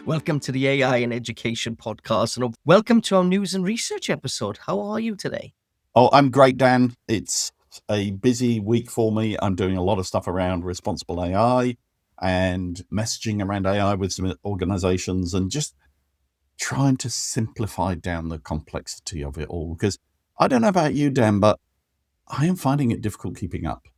Welcome to the AI and Education podcast, and welcome to our news and research episode. How are you today? Oh, I'm great, Dan. It's a busy week for me. I'm doing a lot of stuff around responsible AI and messaging around AI with some organizations and just trying to simplify down the complexity of it all. Because I don't know about you, Dan, but I am finding it difficult keeping up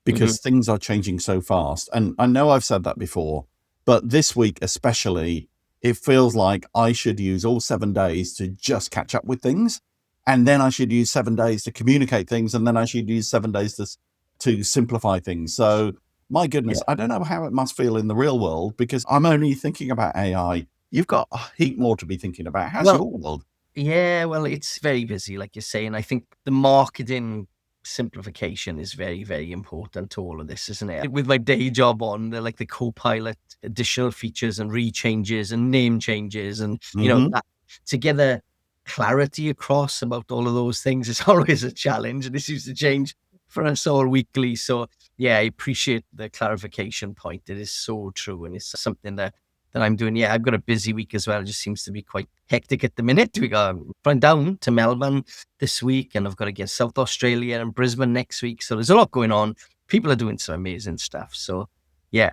because things are changing so fast. And I know I've said that before, but this week especially, it feels like I should use all 7 days to just catch up with things. And then I should use 7 days to communicate things. And then I should use 7 days to simplify things. So my goodness, I don't know how it must feel in the real world because I'm only thinking about AI. You've got a heap more to be thinking about. How's your world? Yeah, well, it's very busy, like you're saying. I think the marketing simplification is very, very important to all of this, isn't it? With my day job on, they're like the Copilot additional features and rechanges and name changes and, that together clarity across about all of those things is always a challenge. And this used to change for us all weekly. So yeah, I appreciate the clarification point. It is so true. And it's something that I'm doing. Yeah, I've got a busy week as well. It just seems to be quite hectic at the minute. We got flying down to Melbourne this week, and I've got to get South Australia and Brisbane next week. So there's a lot going on. People are doing some amazing stuff. So yeah.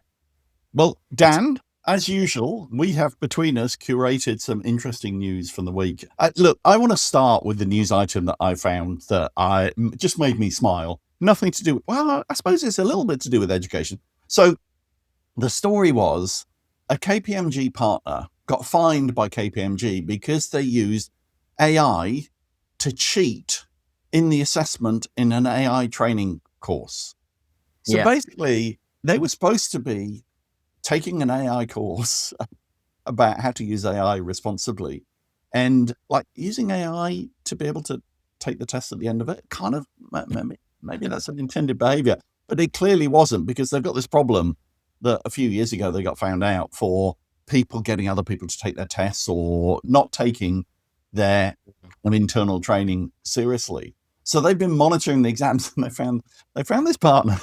Well, Dan, as usual, we have between us curated some interesting news from the week. Look, I want to start with the news item that I found that just made me smile. Nothing to do, well, I suppose it's a little bit to do with education. So the story was a KPMG partner got fined by KPMG because they used AI to cheat in the assessment in an AI training course. So basically, they were supposed to be taking an AI course about how to use AI responsibly and like using AI to be able to take the test at the end of it. Kind of, maybe that's an intended behavior, but it clearly wasn't because they've got this problem that a few years ago they got found out for people getting other people to take their tests or not taking their internal training seriously. So they've been monitoring the exams and they found this partner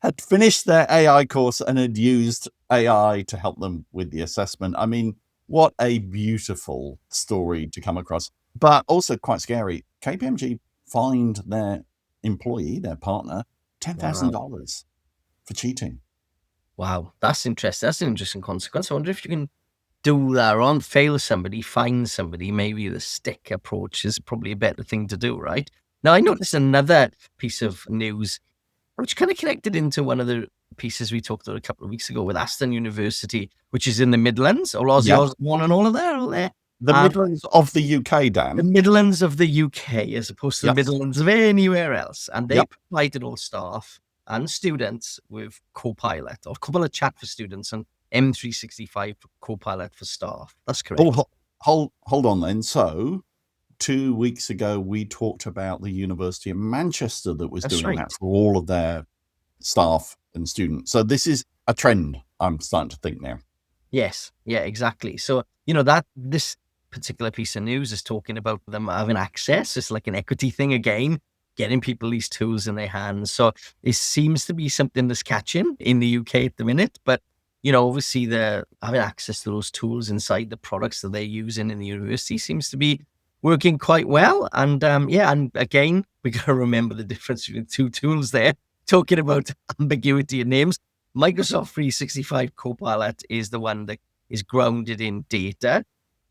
had finished their AI course and had used AI to help them with the assessment. I mean, what a beautiful story to come across, but also quite scary. KPMG fined their employee, their partner, $10,000 for cheating. Wow, that's interesting. That's an interesting consequence. I wonder if you can do that or fail somebody, find somebody. Maybe the stick approach is probably a better thing to do, right? Now, I noticed another piece of news which kind of connected into one of the pieces we talked about a couple of weeks ago with Aston University, which is in the Midlands, or Aussie Osborne and all of that, all there. The Midlands of the UK, Dan. The Midlands of the UK, as opposed to the Midlands of anywhere else. And they provided all staff and students with Copilot, or Copilot Chat for students, and M365 Copilot for staff. That's correct. Oh, hold on then. So 2 weeks ago, we talked about the University of Manchester that was doing that for all of their staff and students. So this is a trend, I'm starting to think now. Yes, yeah, exactly. So, this particular piece of news is talking about them having access. It's like an equity thing again, getting people these tools in their hands. So it seems to be something that's catching in the UK at the minute. But, obviously the having access to those tools inside the products that they're using in the university seems to be working quite well. And and again, we got to remember the difference between two tools there. Talking about ambiguity in names, Microsoft 365 Copilot is the one that is grounded in data.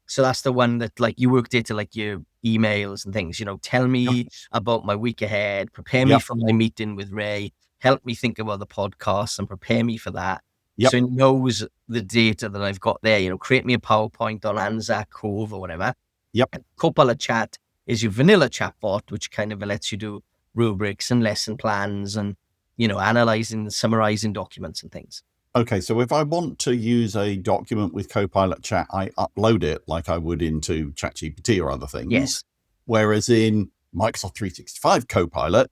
So that's the one that like you work data, like your emails and things, tell me about my week ahead, prepare me for my meeting with Ray, help me think about the podcast and prepare me for that. So it knows the data that I've got there, create me a PowerPoint on Anzac Cove or whatever. Copilot Chat is your vanilla chatbot, which kind of lets you do rubrics and lesson plans and, analyzing, summarizing documents and things. Okay, so if I want to use a document with Copilot Chat, I upload it like I would into ChatGPT or other things. Yes. Whereas in Microsoft 365 Copilot,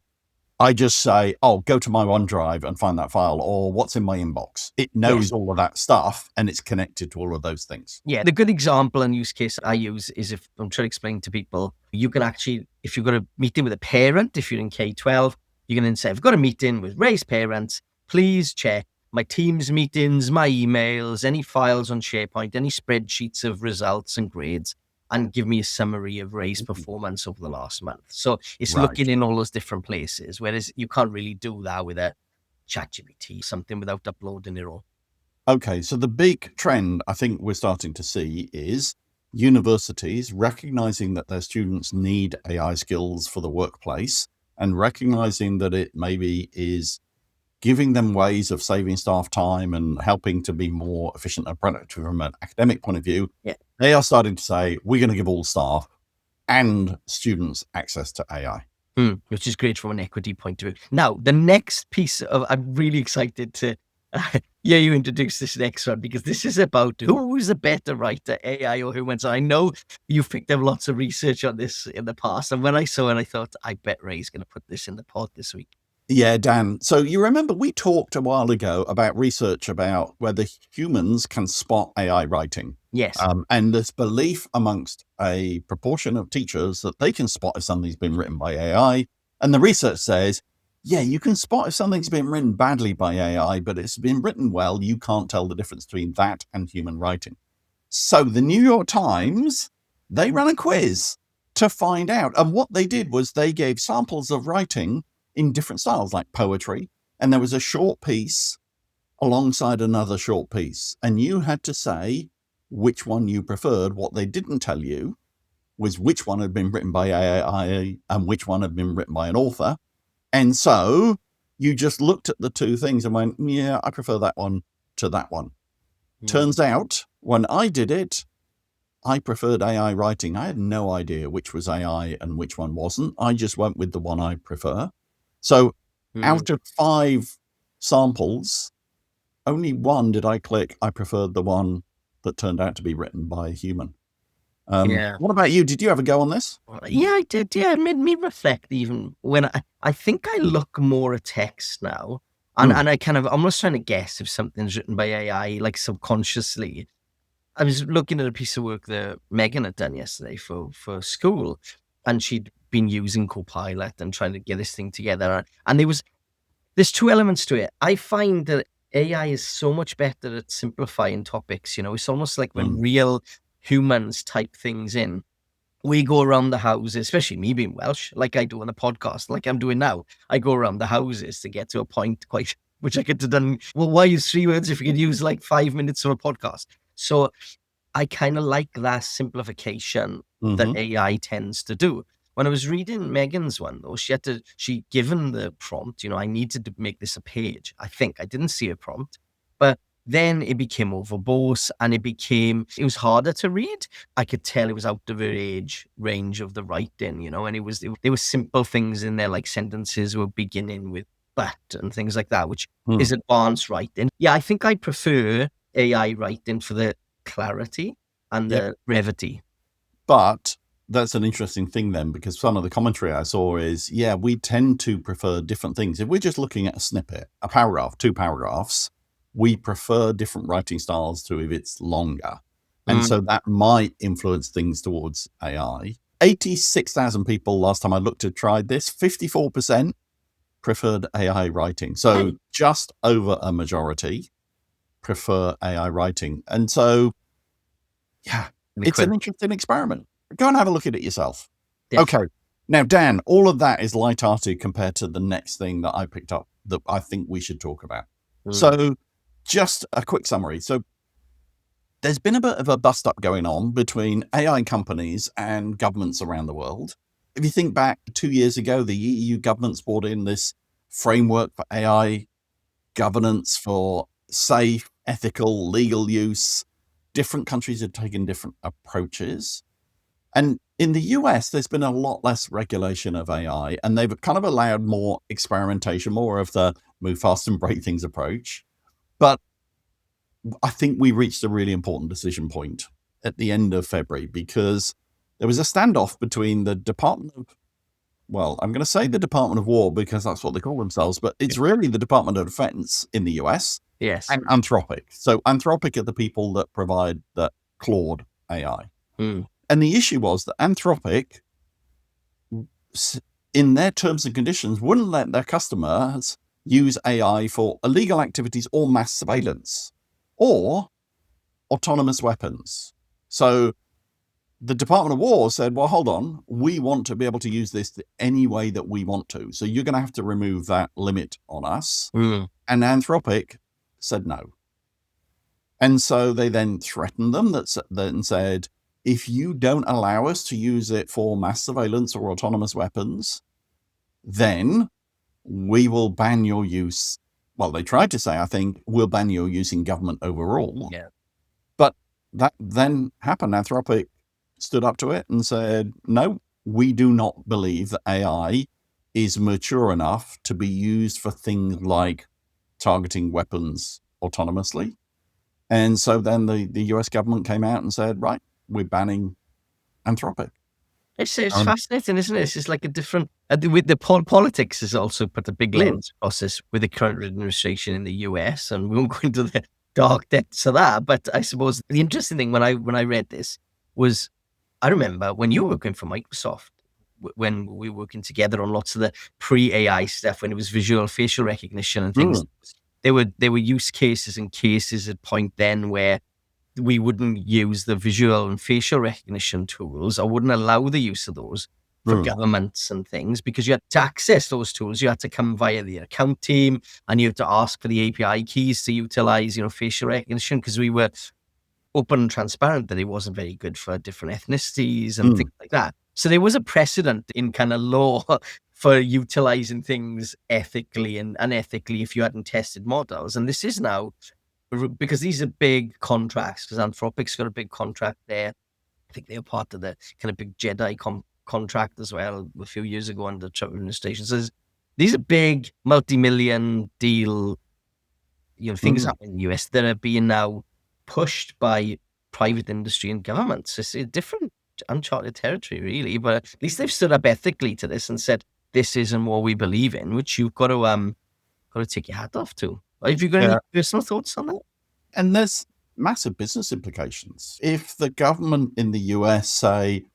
I just say, go to my OneDrive and find that file, or what's in my inbox. It knows all of that stuff and it's connected to all of those things. Yeah, the good example and use case I use is if I'm trying to explain to people, you can actually, if you've got a meeting with a parent, if you're in K-12, you can then say, I've got a meeting with Ray's parents, please check my Teams meetings, my emails, any files on SharePoint, any spreadsheets of results and grades, and give me a summary of Ray's performance over the last month. So it's Right. looking in all those different places, whereas you can't really do that with a ChatGPT, something without uploading it all. Okay, so the big trend I think we're starting to see is universities recognizing that their students need AI skills for the workplace and recognizing that it maybe is giving them ways of saving staff time and helping to be more efficient and productive from an academic point of view. Yeah. They are starting to say, we're going to give all staff and students access to AI. Which is great from an equity point of view. Now, the next piece of, I'm really excited to hear you introduce this next one, because this is about who is a better writer, AI or humans. I know you've picked up lots of research on this in the past. And when I saw it, I thought, I bet Ray's going to put this in the pod this week. Yeah, Dan. So you remember we talked a while ago about research about whether humans can spot AI writing. Yes. And there's belief amongst a proportion of teachers that they can spot if something's been written by AI. And the research says, yeah, you can spot if something's been written badly by AI, but it's been written well. You can't tell the difference between that and human writing. So the New York Times, they ran a quiz to find out. And what they did was they gave samples of writing in different styles, like poetry. And there was a short piece alongside another short piece. And you had to say which one you preferred. What they didn't tell you was which one had been written by AI and which one had been written by an author. And so you just looked at the two things and went, yeah, I prefer that one to that one. Turns out when I did it, I preferred AI writing. I had no idea which was AI and which one wasn't. I just went with the one I prefer. So out of 5 samples, only one did I click. I preferred the one that turned out to be written by a human. Yeah. What about you? Did you ever go on this? Yeah, I did. Yeah, it made me reflect even when I think I look more at text now. And I kind of almost trying to guess if something's written by AI, like subconsciously. I was looking at a piece of work that Megan had done yesterday for school, and she'd been using Copilot and trying to get this thing together. And there's 2 elements to it. I find that AI is so much better at simplifying topics. You know, it's almost like when real humans type things in, we go around the houses, especially me being Welsh, like I do on the podcast, like I'm doing now. I go around the houses to get to a point which I could have done. Well, why use 3 words if you could use like 5 minutes of a podcast? So I kind of like that simplification that AI tends to do. When I was reading Megan's one, though, she given the prompt, I needed to make this a page. I think I didn't see a prompt, but then it became overbought and it was harder to read. I could tell it was out of her age range of the writing, and there were simple things in there, like sentences were beginning with but and things like that, which is advanced writing. Yeah, I think I prefer AI writing for the clarity and the brevity. But that's an interesting thing then, because some of the commentary I saw is, we tend to prefer different things. If we're just looking at a snippet, a paragraph, 2 paragraphs, we prefer different writing styles to if it's longer. And so that might influence things towards AI. 86,000 people last time I looked had tried this. 54% preferred AI writing. So just over a majority prefer AI writing. And so, it's an interesting experiment. Go and have a look at it yourself. Yeah. Okay. Now, Dan, all of that is lighthearted compared to the next thing that I picked up that I think we should talk about. So just a quick summary. So there's been a bit of a bust up going on between AI companies and governments around the world. If you think back 2 years ago, the EU governments brought in this framework for AI governance for safe, ethical, legal use. Different countries have taken different approaches. And in the US, there's been a lot less regulation of AI, and they've kind of allowed more experimentation, more of the move fast and break things approach. But I think we reached a really important decision point at the end of February, because there was a standoff between the Department of, I'm going to say the Department of War because that's what they call themselves, but it's really the Department of Defense in the US. Yes. And Anthropic. So Anthropic are the people that provide the Claude AI. And the issue was that Anthropic, in their terms and conditions, wouldn't let their customers use AI for illegal activities or mass surveillance or autonomous weapons. So the Department of War said, well, hold on, we want to be able to use this any way that we want to. So you're going to have to remove that limit on us. Mm. And Anthropic said no. And so they then threatened them and said, if you don't allow us to use it for mass surveillance or autonomous weapons, then we will ban your use. Well, they tried to say, I think, we'll ban your use in government overall. Yeah. But that then happened. Anthropic stood up to it and said, no, we do not believe that AI is mature enough to be used for things like targeting weapons autonomously. And so then the US government came out and said, right, we're banning Anthropic. It's fascinating, isn't it? It's just like a different, with the politics has also put a big lens across this with the current administration in the US, and we won't go into the dark depths of that. But I suppose the interesting thing when I read this was, I remember when you were working for Microsoft, when we were working together on lots of the pre-AI stuff, when it was visual facial recognition and things, there were use cases and cases at point then where we wouldn't use the visual and facial recognition tools, or wouldn't allow the use of those for governments and things, because you had to access those tools. You had to come via the account team, and you had to ask for the API keys to utilize, facial recognition, because we were open and transparent that it wasn't very good for different ethnicities and things like that. So there was a precedent in kind of law for utilizing things ethically and unethically if you hadn't tested models. And this is now, because these are big contracts, because Anthropic's got a big contract there. I think they're part of the kind of big JEDI contract as well a few years ago under the Trump administration. So these are big multi-million deal, things happening in the US that are being now pushed by private industry and governments. It's a different uncharted territory, really, but at least they've stood up ethically to this and said, this isn't what we believe in, which you've got to take your hat off to. Have you got any personal thoughts on that? And there's massive business implications. If the government in the US say,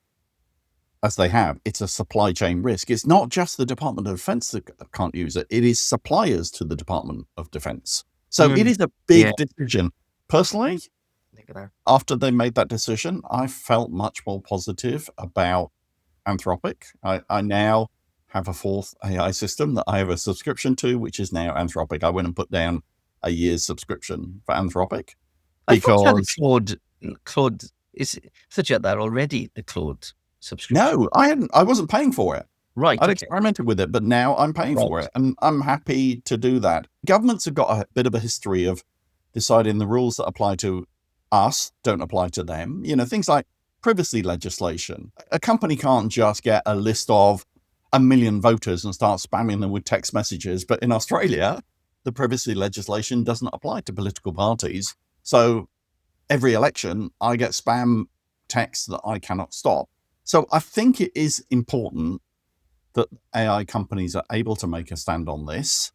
as they have, it's a supply chain risk, it's not just the Department of Defense that can't use it. It is suppliers to the Department of Defense. So it is a big decision. Personally, after they made that decision, I felt much more positive about Anthropic. I now have a fourth AI system that I have a subscription to, which is now Anthropic. I went and put down a year's subscription for Anthropic. Because Claude is such at that already, the Claude subscription. No, I hadn't. I wasn't paying for it. Right. I'd experimented with it, but now I'm paying for it, and I'm happy to do that. Governments have got a bit of a history of deciding the rules that apply to us don't apply to them. Things like privacy legislation. A company can't just get a list of 1 million voters and start spamming them with text messages. But in Australia, the privacy legislation doesn't apply to political parties. So every election, I get spam texts that I cannot stop. So I think it is important that AI companies are able to make a stand on this.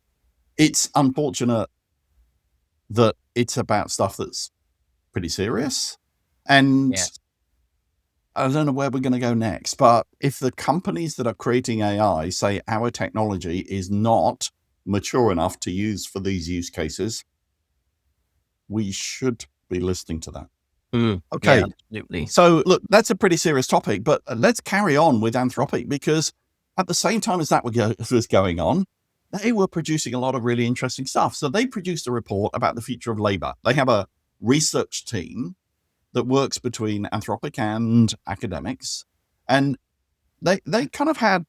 It's unfortunate that it's about stuff that's pretty serious. And I don't know where we're going to go next, but if the companies that are creating AI say our technology is not mature enough to use for these use cases, we should be listening to that. Okay. Yeah, absolutely. So look, that's a pretty serious topic, but let's carry on with Anthropic, because at the same time as that was going on, they were producing a lot of really interesting stuff. So they produced a report about the future of labor. They have a research team that works between Anthropic and academics. And they kind of had,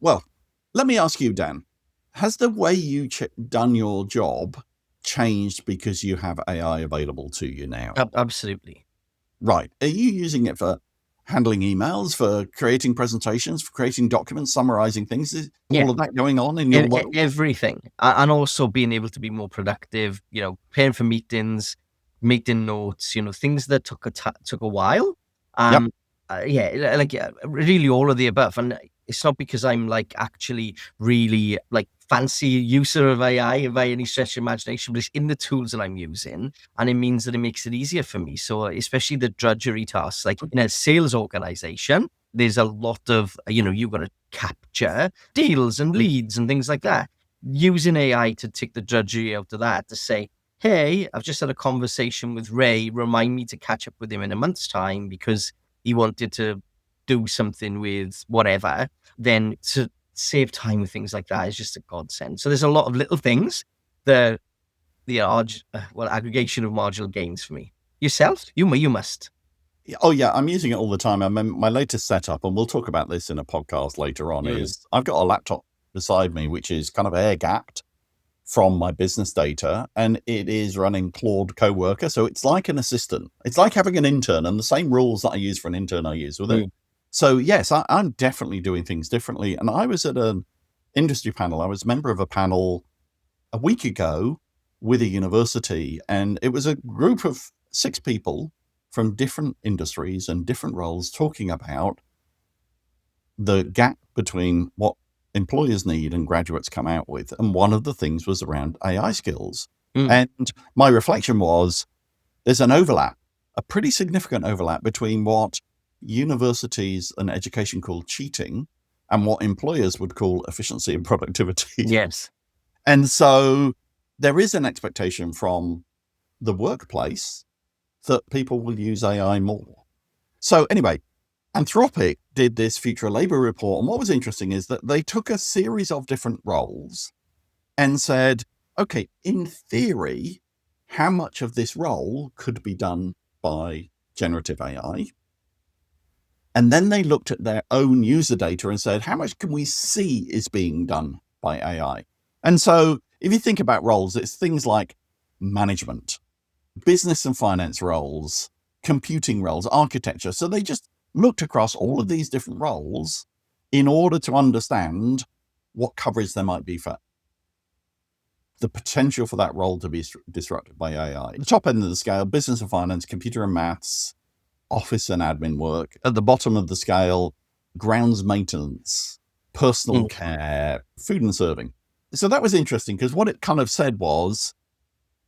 well, let me ask you, Dan, has the way you done your job changed because you have AI available to you now? Absolutely. Right. Are you using it for handling emails, for creating presentations, for creating documents, summarizing things? Is all of that going on in your world? Everything. And also being able to be more productive, preparing for meetings, making notes, things that took a while. Really all of the above. And it's not because I'm actually really fancy user of AI by any stretch of imagination, but it's in the tools that I'm using, and it means that it makes it easier for me. So especially the drudgery tasks, like in a sales organization, there's a lot of, you've got to capture deals and leads and things like that. using AI to take the drudgery out of that, to say, hey, I've just had a conversation with Ray. Remind me to catch up with him in a month's time because he wanted to do something with whatever. Then to save time with things like that is just a godsend. So there's a lot of little things that aggregation of marginal gains for me. Yourself? You must. Oh, yeah, I'm using it all the time. I mean, my latest setup, and we'll talk about this in a podcast later on, is I've got a laptop beside me, which is kind of air-gapped from my business data, and it is running Claude Coworker. So it's like an assistant. It's like having an intern, and the same rules that I use for an intern I use with it. So, yes, I'm definitely doing things differently. And I was at an industry panel. I was a member of a panel a week ago with a university, and it was a group of 6 people from different industries and different roles talking about the gap between what employers need and graduates come out with. And one of the things was around AI skills. And my reflection was there's an overlap, a pretty significant overlap between what universities and education call cheating and what employers would call efficiency and productivity. Yes. And so there is an expectation from the workplace that people will use AI more. So anyway, Anthropic did this future labor report. And what was interesting is that they took a series of different roles and said, okay, in theory, how much of this role could be done by generative AI? And then they looked at their own user data and said, how much can we see is being done by AI? And so if you think about roles, it's things like management, business and finance roles, computing roles, architecture. So they just looked across all of these different roles in order to understand what coverage there might be for the potential for that role to be disrupted by AI. At the top end of the scale, business and finance, computer and maths, office and admin work. At the bottom of the scale, grounds maintenance, personal care, food and serving. So that was interesting because what it kind of said was,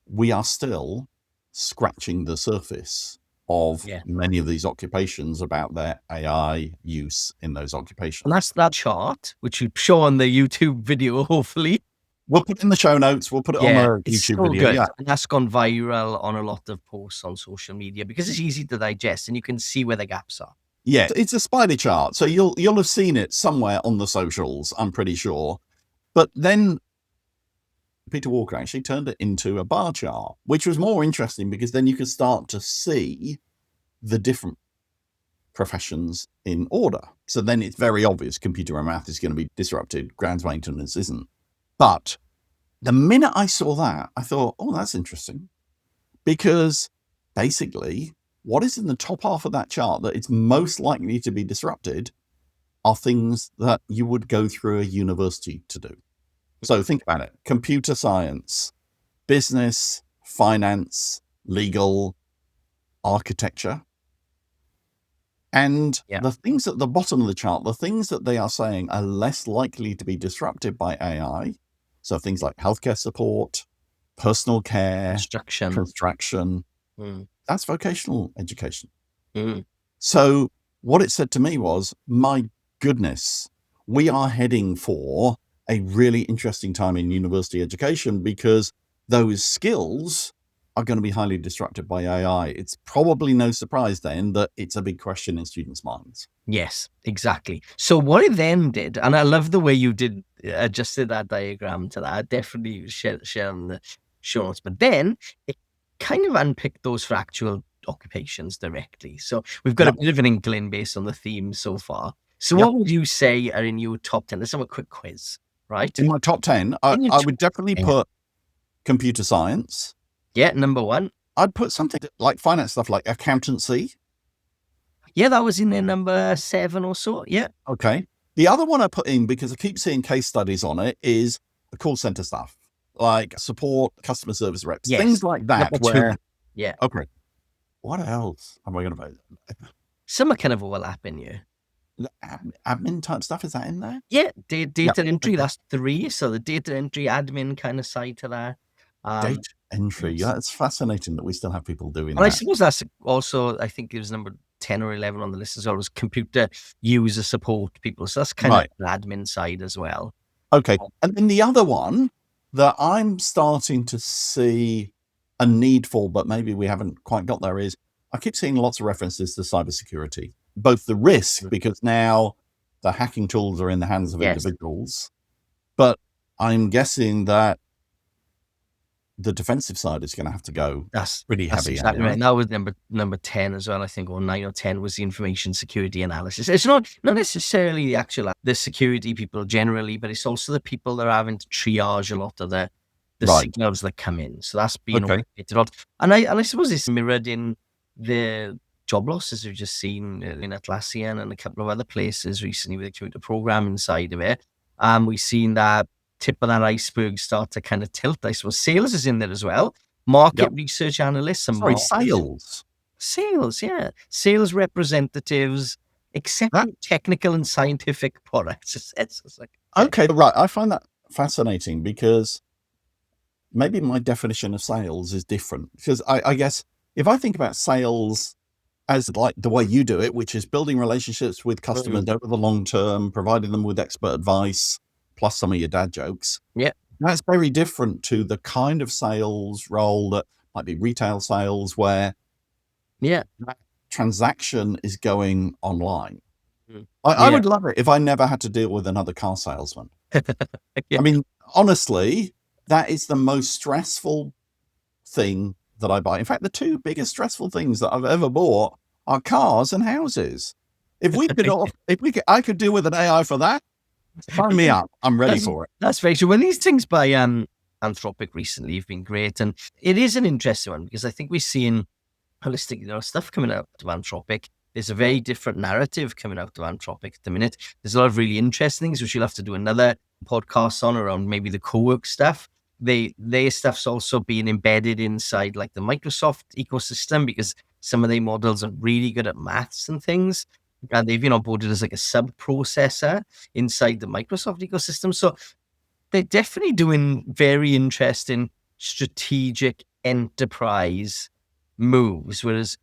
we are still scratching the surface of many of these occupations about their AI use in those occupations. And that's that chart, which you show on the YouTube video, hopefully. We'll put it in the show notes. We'll put it on our YouTube video. Good. Yeah. And that's gone viral on a lot of posts on social media because it's easy to digest and you can see where the gaps are. Yeah, it's a spider chart. So you'll have seen it somewhere on the socials, I'm pretty sure. But then Peter Walker actually turned it into a bar chart, which was more interesting because then you could start to see the different professions in order. So then it's very obvious computer and math is going to be disrupted. Grounds maintenance isn't. But the minute I saw that, I thought, oh, that's interesting. Because basically, what is in the top half of that chart that it's most likely to be disrupted are things that you would go through a university to do. So think about it. Computer science, business, finance, legal, architecture. And the things at the bottom of the chart, the things that they are saying are less likely to be disrupted by AI. So things like healthcare support, personal care, construction, that's vocational education. So what it said to me was, my goodness, we are heading for a really interesting time in university education because those skills are going to be highly disrupted by AI. It's probably no surprise then that it's a big question in students' minds. Yes, exactly. So what it then did, and I love the way you did adjusted that diagram to that, definitely share on the show notes, but then it kind of unpicked those for actual occupations directly. So we've got a bit of an inkling based on the theme so far. So what would you say are in your top 10? Let's have a quick quiz, right? In my top 10, I would definitely put computer science. Yeah, number 1. I'd put something like finance stuff like accountancy. Yeah, that was in there number 7 or so. Yeah. Okay. The other one I put in, because I keep seeing case studies on it, is the call center stuff, like support, customer service reps, things like that. Yeah. Okay. What else am I going to vote? Some are kind of overlapping you. The admin type stuff, is that in there? Yeah, data entry, that's 3. So the data entry admin kind of side to that. Data entry. Yeah, it's fascinating that we still have people doing that. I suppose that's also, I think it was number 10 or 11 on the list as well, was computer user support people. So that's kind of the admin side as well. Okay. And then the other one that I'm starting to see a need for, but maybe we haven't quite got there, is I keep seeing lots of references to cybersecurity, both the risk, because now the hacking tools are in the hands of individuals, but I'm guessing that the defensive side is going to have to go That's pretty that's heavy. exactly right. And that was number 10 as well, I think, or 9 or 10 was the information security analysis. It's not necessarily the actual the security people generally, but it's also the people that are having to triage a lot of the Right. signals that come in. So that's being Okay. automated a lot. And I suppose it's mirrored in the job losses we've just seen in Atlassian and a couple of other places recently with the computer programming side of it. We've seen that tip of that iceberg start to kind of tilt. I suppose sales is in there as well. Market research analysts and sales, yeah. Sales representatives accepting technical and scientific products. It's like, okay, right. I find that fascinating because maybe my definition of sales is different. Because I guess if I think about sales as like the way you do it, which is building relationships with customers over the long term, providing them with expert advice, plus some of your dad jokes. Yeah. That's very different to the kind of sales role that might be retail sales where that transaction is going online. I would love it if I never had to deal with another car salesman. I mean, honestly, that is the most stressful thing that I buy. In fact, the two biggest stressful things that I've ever bought are cars and houses. If I could deal with an AI for that, sign me up. I'm ready for it. That's very true. Well, these things by Anthropic recently have been great. And it is an interesting one because I think we're seeing holistic stuff coming out of Anthropic. There's a very different narrative coming out of Anthropic at the minute. There's a lot of really interesting things, which you'll have to do another podcast on around maybe the co-work stuff. Their stuff's also being embedded inside like the Microsoft ecosystem because some of their models are really good at maths and things. And they've been onboarded as like a sub-processor inside the Microsoft ecosystem. So they're definitely doing very interesting strategic enterprise moves, whereas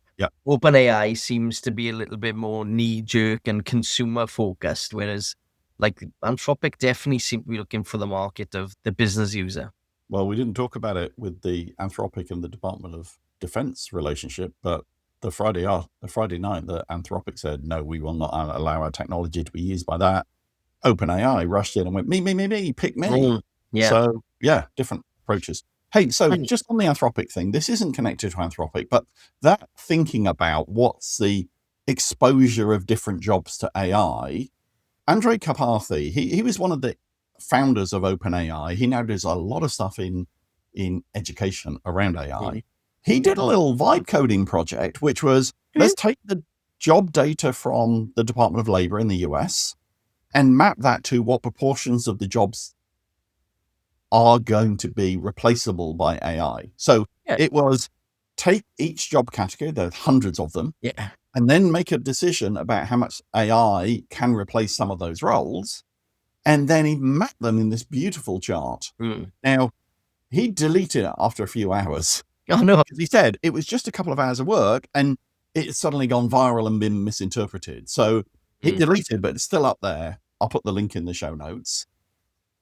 OpenAI seems to be a little bit more knee-jerk and consumer-focused, whereas like Anthropic definitely seem to be looking for the market of the business user. Well, we didn't talk about it with the Anthropic and the Department of Defense relationship, but the Friday night that Anthropic said, no, we will not allow our technology to be used by that, OpenAI rushed in and went, me, pick me. So, different approaches. Hey, so just on the Anthropic thing, this isn't connected to Anthropic, but that thinking about what's the exposure of different jobs to AI, Andrej Karpathy, he was one of the founders of OpenAI. He now does a lot of stuff in education around AI. He did a little vibe coding project, which was, let's take the job data from the Department of Labor in the US and map that to what proportions of the jobs are going to be replaceable by AI. So it was take each job category, there are hundreds of them, and then make a decision about how much AI can replace some of those roles. And then he mapped them in this beautiful chart. Now, he deleted it after a few hours. Oh, no. Because he said it was just a couple of hours of work and it's suddenly gone viral and been misinterpreted. So he deleted, but it's still up there. I'll put the link in the show notes.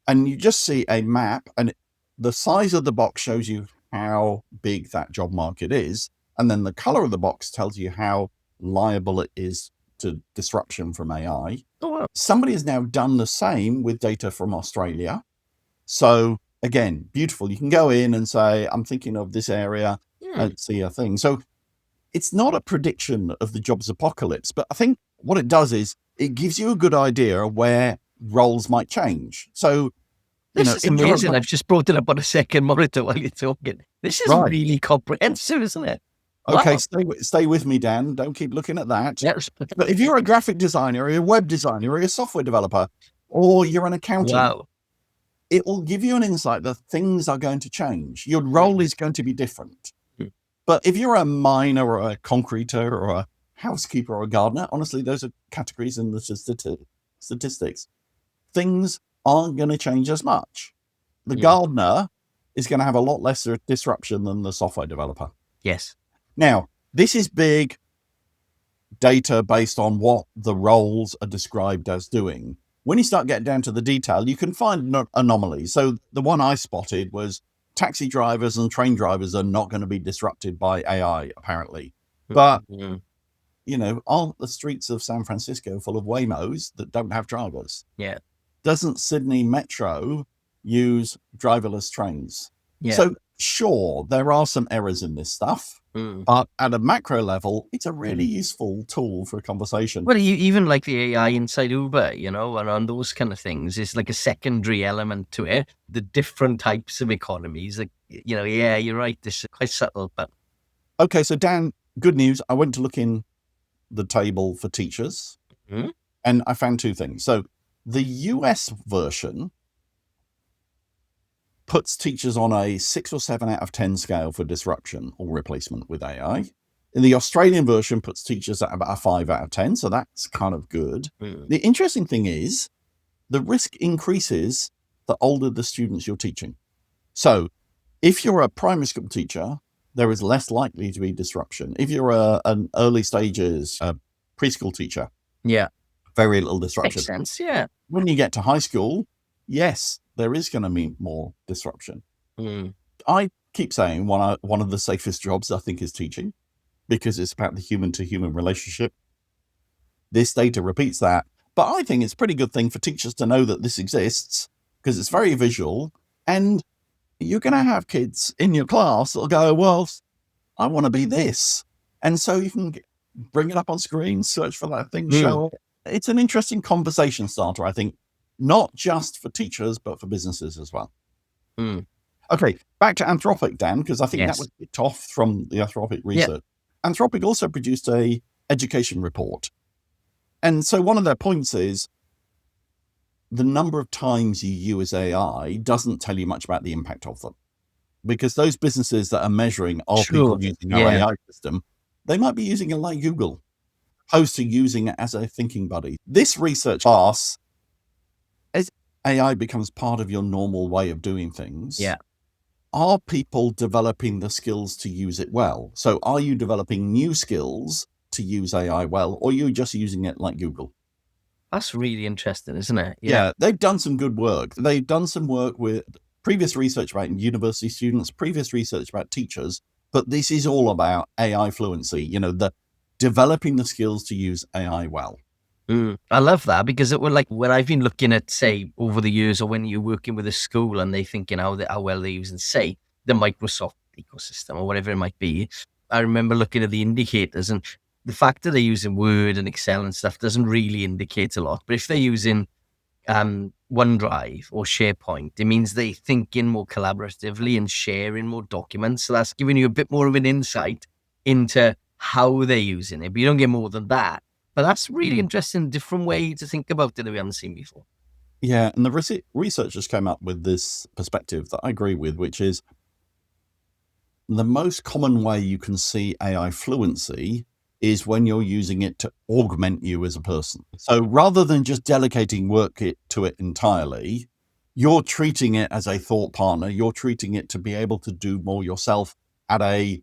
And you just see a map and the size of the box shows you how big that job market is. And then the color of the box tells you how liable it is to disruption from AI. Oh, wow. Somebody has now done the same with data from Australia. So again, beautiful. You can go in and say, I'm thinking of this area and see a thing. So it's not a prediction of the jobs apocalypse, but I think what it does is it gives you a good idea of where roles might change. So this is amazing. I've just brought it up on a second monitor while you're talking. This is really comprehensive, isn't it? Okay, stay with me, Dan. Don't keep looking at that. Yes. But if you're a graphic designer, or a web designer, or a software developer, or you're an accountant, it will give you an insight that things are going to change. Your role is going to be different. But if you're a miner or a concreter or a housekeeper or a gardener, honestly, those are categories in the statistics. Things aren't going to change as much. The gardener is going to have a lot less disruption than the software developer. Yes. Now, this is big data based on what the roles are described as doing. when you start getting down to the detail, you can find anomalies. So the one I spotted was taxi drivers and train drivers are not going to be disrupted by AI, apparently. But, aren't the streets of San Francisco full of Waymos that don't have drivers? Yeah. Doesn't Sydney Metro use driverless trains? Yeah. So sure, there are some errors in this stuff, but at a macro level, it's a really useful tool for a conversation. Well, even like the AI inside Uber, and on those kind of things, it's like a secondary element to it. The different types of economies, like, yeah, you're right. This is quite subtle, but. Okay, so Dan, good news. I went to look in the table for teachers and I found two things. So the US version puts teachers on a 6 or 7 out of 10 scale for disruption or replacement with AI. And the Australian version puts teachers at about a 5 out of 10. So that's kind of good. The interesting thing is the risk increases the older the students you're teaching. So if you're a primary school teacher, there is less likely to be disruption. If you're an early stages preschool teacher, very little disruption. Makes sense, yeah. When you get to high school, yes, there is going to be more disruption. I keep saying one of the safest jobs, I think, is teaching, because it's about the human-to-human relationship. This data repeats that. But I think it's a pretty good thing for teachers to know that this exists, because it's very visual, and you're going to have kids in your class that'll go, well, I want to be this. And so you can bring it up on screen, search for that thing, show it. It's an interesting conversation starter, I think, not just for teachers, but for businesses as well. Okay, back to Anthropic, Dan, because I think that was kicked off from the Anthropic research. Anthropic also produced a education report. And so one of their points is the number of times you use AI doesn't tell you much about the impact of them. Because those businesses that are measuring people using our AI system, they might be using it like Google, opposed to using it as a thinking buddy. This research asks, as AI becomes part of your normal way of doing things, are people developing the skills to use it well? So are you developing new skills to use AI well, or are you just using it like Google? That's really interesting, isn't it? Yeah, they've done some good work. They've done some work with previous research about university students, previous research about teachers, but this is all about AI fluency, the developing the skills to use AI well. I love that, because it was like when I've been looking at, say, over the years, or when you're working with a school and they thinking how well they're using, say, the Microsoft ecosystem or whatever it might be. I remember looking at the indicators, and the fact that they're using Word and Excel and stuff doesn't really indicate a lot. But if they're using OneDrive or SharePoint, it means they're thinking more collaboratively and sharing more documents. So that's giving you a bit more of an insight into how they're using it. But you don't get more than that. But that's really interesting, different way to think about it that we haven't seen before. Yeah, and the researchers came up with this perspective that I agree with, which is the most common way you can see AI fluency is when you're using it to augment you as a person. So rather than just delegating work to it entirely, you're treating it as a thought partner. You're treating it to be able to do more yourself at a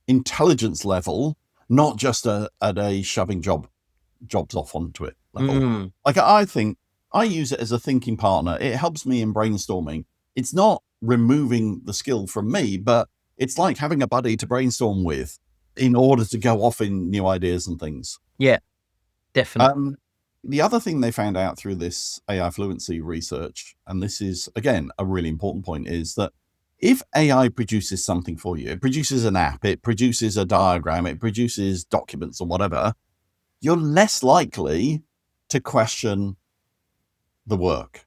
intelligence level, not just at a shoving jobs off onto it level. Like, I think I use it as a thinking partner. It helps me in brainstorming. It's not removing the skill from me, but it's like having a buddy to brainstorm with in order to go off in new ideas and things. Yeah, definitely. The other thing they found out through this AI fluency research, and this is, again, a really important point, is that if AI produces something for you, it produces an app, it produces a diagram, it produces documents or whatever, you're less likely to question the work.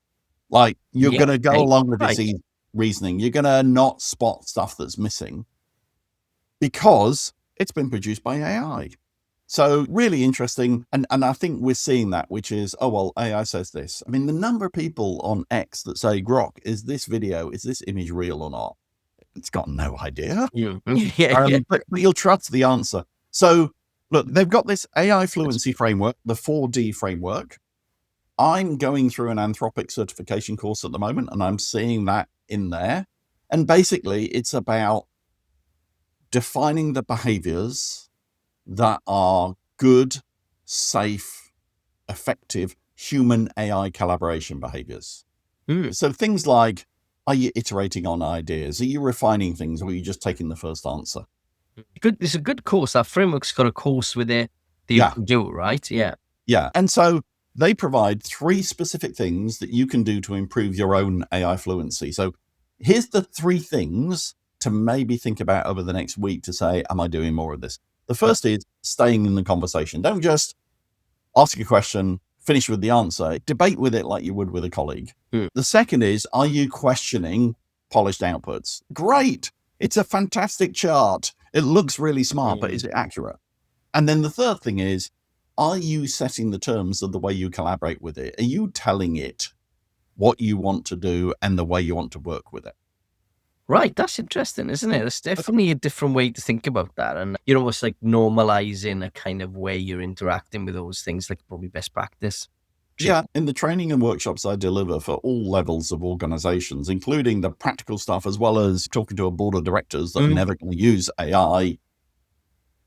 Like, you're going to go along with this reasoning. You're going to not spot stuff that's missing because it's been produced by AI. So really interesting. And I think we're seeing that, which is, oh, well, AI says this. I mean, the number of people on X that say, Grok, is this image real or not? It's got no idea. But you'll trust the answer. So look, they've got this AI fluency framework, the 4D framework. I'm going through an Anthropic certification course at the moment, and I'm seeing that in there. And basically, it's about defining the behaviors that are good, safe, effective human AI collaboration behaviors. Mm. So things like, are you iterating on ideas? Are you refining things, or are you just taking the first answer? Good. It's a good course. Our framework's got a course with it that you Yeah. can do, right? Yeah. Yeah. And so they provide 3 specific things that you can do to improve your own AI fluency. So here's the 3 things to maybe think about over the next week to say, am I doing more of this? The first is staying in the conversation. Don't just ask a question, finish with the answer, debate with it like you would with a colleague. Mm. The second is, are you questioning polished outputs? Great. It's a fantastic chart. It looks really smart, but is it accurate? And then the third thing is, are you setting the terms of the way you collaborate with it? Are you telling it what you want to do and the way you want to work with it? Right, that's interesting, isn't it? It's definitely a different way to think about that. And you're almost like normalizing a kind of way you're interacting with those things, like probably best practice. Yeah, in the training and workshops I deliver for all levels of organizations, including the practical stuff, as well as talking to a board of directors that are never going to use AI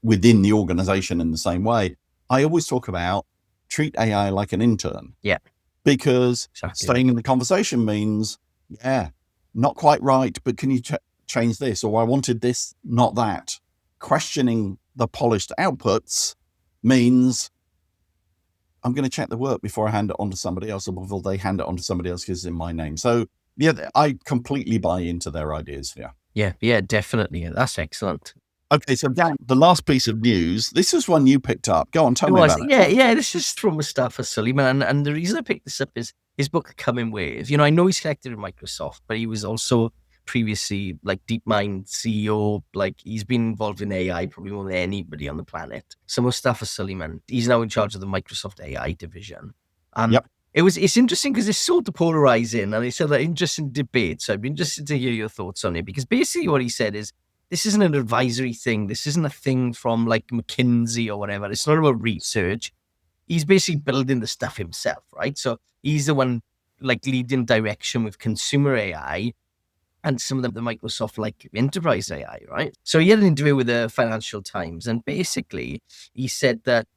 within the organization in the same way, I always talk about treat AI like an intern. Yeah. Because Exactly. staying in the conversation means, yeah, not quite right, but can you change this? Or I wanted this, not that. Questioning the polished outputs means I'm going to check the work before I hand it on to somebody else, or before they hand it on to somebody else because it's in my name. So, yeah, I completely buy into their ideas here. Yeah, definitely. That's excellent. Okay, so Dan, the last piece of news, this is one you picked up. Go on, tell me about it. Yeah, this is from Mustafa Suleyman. And the reason I picked this up is his book, Coming Wave. I know he's connected with Microsoft, but he was also previously like DeepMind CEO. Like he's been involved in AI probably more than anybody on the planet. So Mustafa Suleyman, he's now in charge of the Microsoft AI division. Yep. It's interesting because it's sort of polarizing, and it's an interesting debate. So I'd be interested to hear your thoughts on it, because basically what he said is, this isn't an advisory thing. This isn't a thing from like McKinsey or whatever. It's not about research. He's basically building the stuff himself, right? So he's the one like leading direction with consumer AI and some of the Microsoft like enterprise AI, right? So he had an interview with the Financial Times, and basically he said that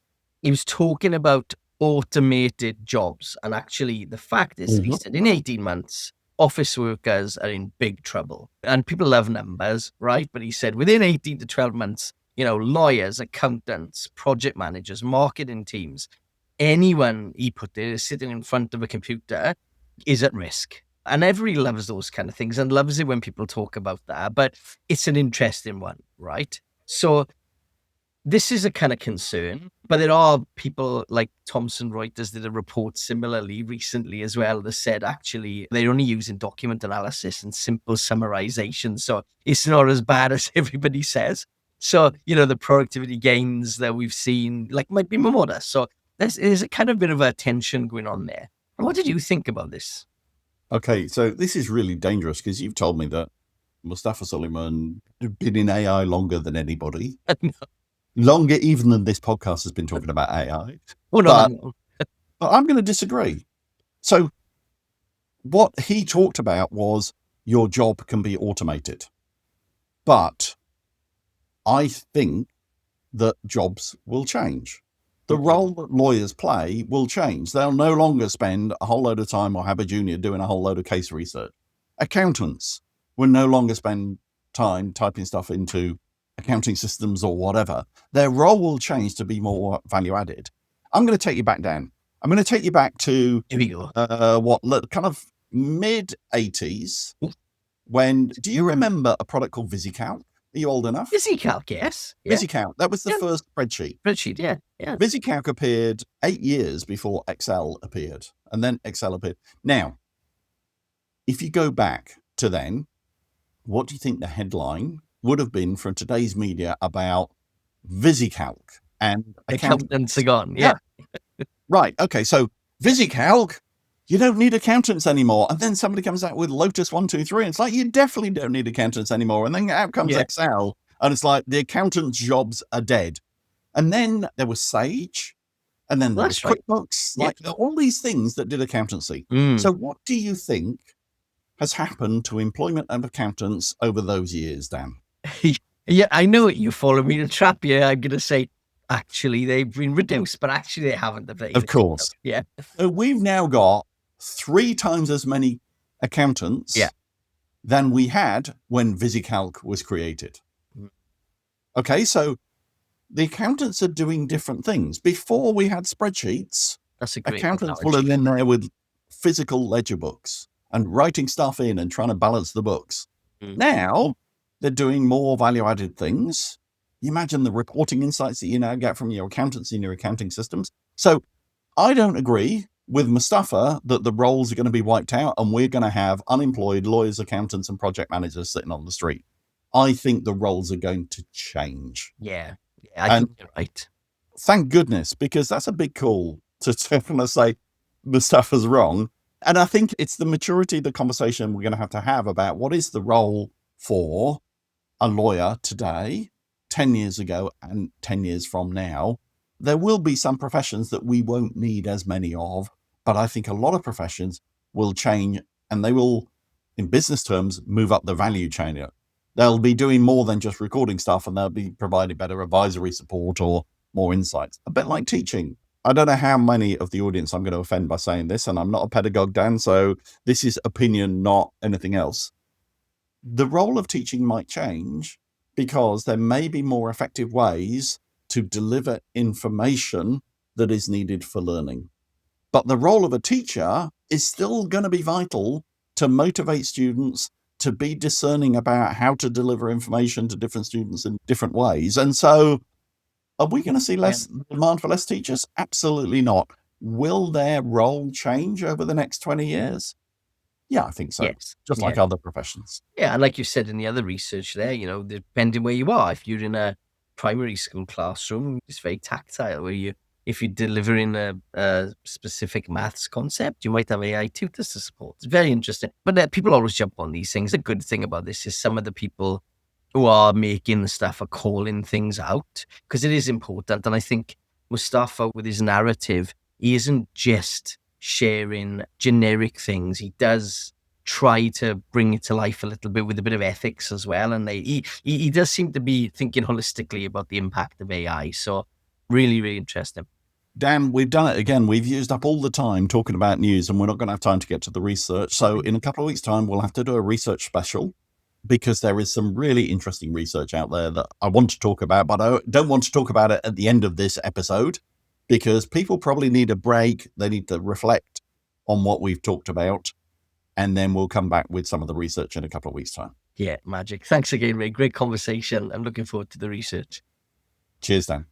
he was talking about automated jobs. And actually the fact is, he said in 18 months, office workers are in big trouble. And people love numbers, right? But he said within 18 to 12 months, lawyers, accountants, project managers, marketing teams, anyone, he put there, is sitting in front of a computer is at risk. And everybody loves those kind of things and loves it when people talk about that. But it's an interesting one, right? So this is a kind of concern, but there are people like Thomson Reuters did a report similarly recently as well that said actually they're only using document analysis and simple summarization. So it's not as bad as everybody says. So, the productivity gains that we've seen might be more modest. So there's a kind of bit of a tension going on there. And what did you think about this? Okay, so this is really dangerous because you've told me that Mustafa Suleyman had been in AI longer than anybody. Longer even than this podcast has been talking about AI. Oh, no. But I'm going to disagree. So what he talked about was your job can be automated. But I think that jobs will change. The role that lawyers play will change. They'll no longer spend a whole load of time or have a junior doing a whole load of case research. Accountants will no longer spend time typing stuff into accounting systems or whatever. Their role will change to be more value added. I'm going to take you back down. I'm going to take you back to kind of mid 80s when, do you remember a product called VisiCalc? Are you old enough? VisiCalc, yes. VisiCalc, that was the first spreadsheet. Yeah. VisiCalc appeared 8 years before Excel appeared, and then Excel appeared. Now, if you go back to then, what do you think the headline would have been from today's media about VisiCalc and accountants are gone? Yeah. Right. Okay. So VisiCalc, you don't need accountants anymore. And then somebody comes out with Lotus 123, and it's like, you definitely don't need accountants anymore. And then out comes Excel, and it's like the accountants' jobs are dead. And then there was Sage, and then there was QuickBooks, all these things that did accountancy. So what do you think has happened to employment of accountants over those years, Dan? Yeah, I know you follow me to trap you. I'm going to say actually they've been reduced, but actually they haven't. Of course. Yeah. So we've now got 3 times as many accountants Yeah. than we had when VisiCalc was created. Mm. Okay, so the accountants are doing different things. Before we had spreadsheets, That's a great accountants analogy. were in there with physical ledger books and writing stuff in and trying to balance the books. Now they're doing more value-added things. You imagine the reporting insights that you now get from your accountants in your accounting systems. So I don't agree with Mustafa that the roles are going to be wiped out and we're going to have unemployed lawyers, accountants, and project managers sitting on the street. I think the roles are going to change. Yeah, I think you're right. Thank goodness, because that's a big call to kind of say Mustafa's wrong. And I think it's the maturity of the conversation we're going to have about what is the role for a lawyer today, 10 years ago, and 10 years from now. There will be some professions that we won't need as many of, but I think a lot of professions will change and they will, in business terms, move up the value chain. They'll be doing more than just recording stuff and they'll be providing better advisory support or more insights. A bit like teaching. I don't know how many of the audience I'm going to offend by saying this, and I'm not a pedagogue, Dan, so this is opinion, not anything else. The role of teaching might change because there may be more effective ways to deliver information that is needed for learning. But the role of a teacher is still going to be vital to motivate students to be discerning about how to deliver information to different students in different ways. And so are we going to see less demand for less teachers? Absolutely not. Will their role change over the next 20 years? Yeah, I think so. Yes. Just like other professions. Yeah, and like you said in the other research there, depending where you are, if you're in a primary school classroom, it's very tactile, where if you're delivering a specific maths concept, you might have AI tutors to support. It's very interesting. But people always jump on these things. The good thing about this is some of the people who are making the stuff are calling things out, because it is important. And I think Mustafa, with his narrative, he isn't just sharing generic things. He does try to bring it to life a little bit with a bit of ethics as well. And he does seem to be thinking holistically about the impact of AI. So really, really interesting. Dan, we've done it again. We've used up all the time talking about news and we're not going to have time to get to the research. So in a couple of weeks' time, we'll have to do a research special because there is some really interesting research out there that I want to talk about, but I don't want to talk about it at the end of this episode because people probably need a break. They need to reflect on what we've talked about. And then we'll come back with some of the research in a couple of weeks' time. Yeah, magic. Thanks again, Ray. Great conversation. I'm looking forward to the research. Cheers, Dan.